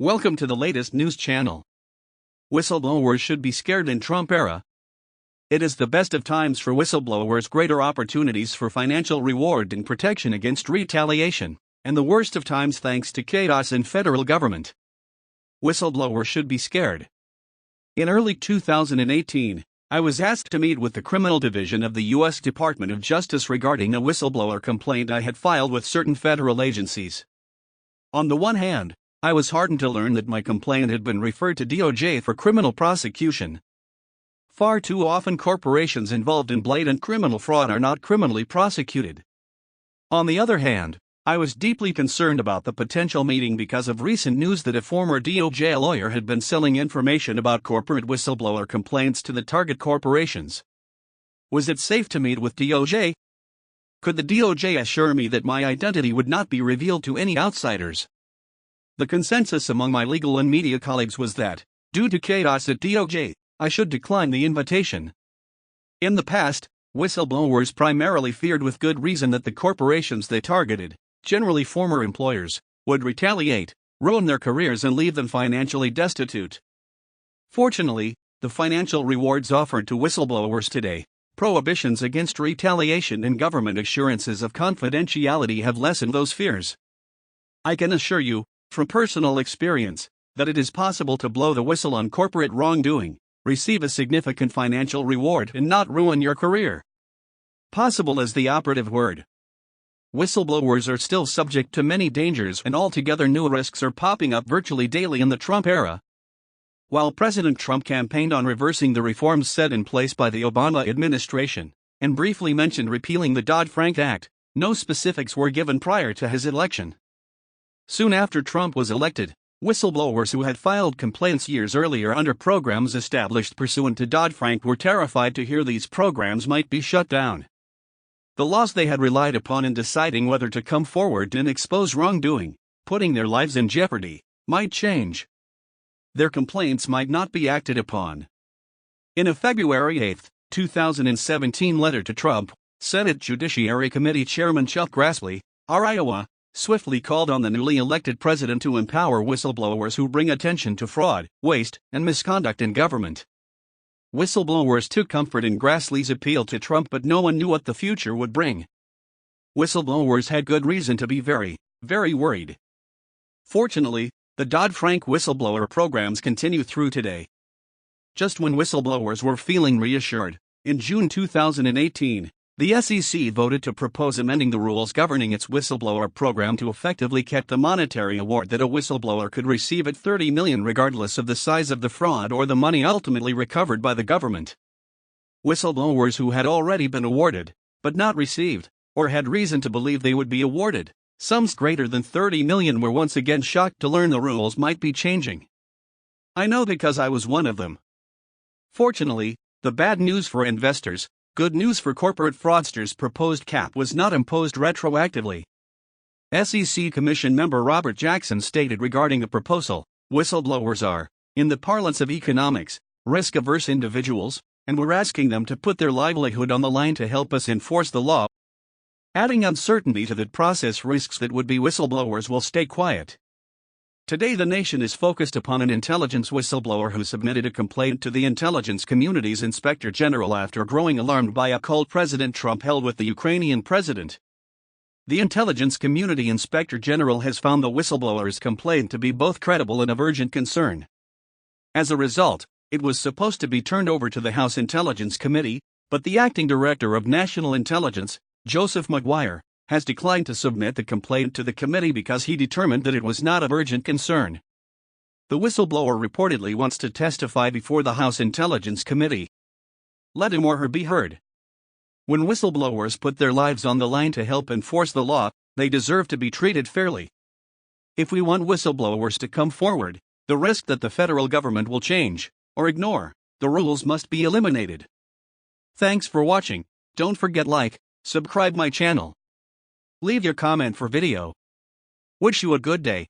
Welcome to the latest news channel. Whistleblowers should be scared in Trump era. It is the best of times for whistleblowers, greater opportunities for financial reward and protection against retaliation, and the worst of times thanks to chaos in federal government. Whistleblowers should be scared. In early 2018, I was asked to meet with the Criminal Division of the U.S. Department of Justice regarding a whistleblower complaint I had filed with certain federal agencies. On the one hand, I was heartened to learn that my complaint had been referred to DOJ for criminal prosecution. Far too often corporations involved in blatant criminal fraud are not criminally prosecuted. On the other hand, I was deeply concerned about the potential meeting because of recent news that a former DOJ lawyer had been selling information about corporate whistleblower complaints to the target corporations. Was it safe to meet with DOJ? Could the DOJ assure me that my identity would not be revealed to any outsiders? The consensus among my legal and media colleagues was that, due to chaos at DOJ, I should decline the invitation. In the past, whistleblowers primarily feared with good reason that the corporations they targeted, generally former employers, would retaliate, ruin their careers and leave them financially destitute. Fortunately, the financial rewards offered to whistleblowers today, prohibitions against retaliation and government assurances of confidentiality have lessened those fears. I can assure you, from personal experience, that it is possible to blow the whistle on corporate wrongdoing, receive a significant financial reward and not ruin your career. Possible is the operative word. Whistleblowers are still subject to many dangers and altogether new risks are popping up virtually daily in the Trump era. While President Trump campaigned on reversing the reforms set in place by the Obama administration, and briefly mentioned repealing the Dodd-Frank Act, no specifics were given prior to his election. Soon after Trump was elected, whistleblowers who had filed complaints years earlier under programs established pursuant to Dodd-Frank were terrified to hear these programs might be shut down. The laws they had relied upon in deciding whether to come forward and expose wrongdoing, putting their lives in jeopardy, might change. Their complaints might not be acted upon. In a February 8, 2017 letter to Trump, Senate Judiciary Committee Chairman Chuck Grassley, Iowa, swiftly called on the newly elected president to empower whistleblowers who bring attention to fraud, waste, and misconduct in government. Whistleblowers took comfort in Grassley's appeal to Trump, but no one knew what the future would bring. Whistleblowers had good reason to be very, very worried. Fortunately, the Dodd-Frank whistleblower programs continue through today. Just when whistleblowers were feeling reassured, in June 2018, the SEC voted to propose amending the rules governing its whistleblower program to effectively cap the monetary award that a whistleblower could receive at $30 million regardless of the size of the fraud or the money ultimately recovered by the government. Whistleblowers who had already been awarded, but not received, or had reason to believe they would be awarded, sums greater than $30 million were once again shocked to learn the rules might be changing. I know because I was one of them. Fortunately, the bad news for investors, good news for corporate fraudsters' proposed cap was not imposed retroactively. SEC Commission member Robert Jackson stated regarding the proposal, whistleblowers are, in the parlance of economics, risk-averse individuals, and we're asking them to put their livelihood on the line to help us enforce the law. Adding uncertainty to that process risks that would-be whistleblowers will stay quiet. Today the nation is focused upon an intelligence whistleblower who submitted a complaint to the intelligence community's Inspector General after growing alarmed by a call President Trump held with the Ukrainian president. The intelligence community Inspector General has found the whistleblower's complaint to be both credible and of urgent concern. As a result, it was supposed to be turned over to the House Intelligence Committee, but the acting director of National Intelligence, Joseph McGuire, has declined to submit the complaint to the committee because he determined that it was not of urgent concern. The whistleblower reportedly wants to testify before the House Intelligence Committee. Let him or her be heard. When whistleblowers put their lives on the line to help enforce the law, they deserve to be treated fairly. If we want whistleblowers to come forward, the risk that the federal government will change, or ignore, the rules must be eliminated. Thanks for watching. Don't forget subscribe my channel. Leave your comment for video. Wish you a good day.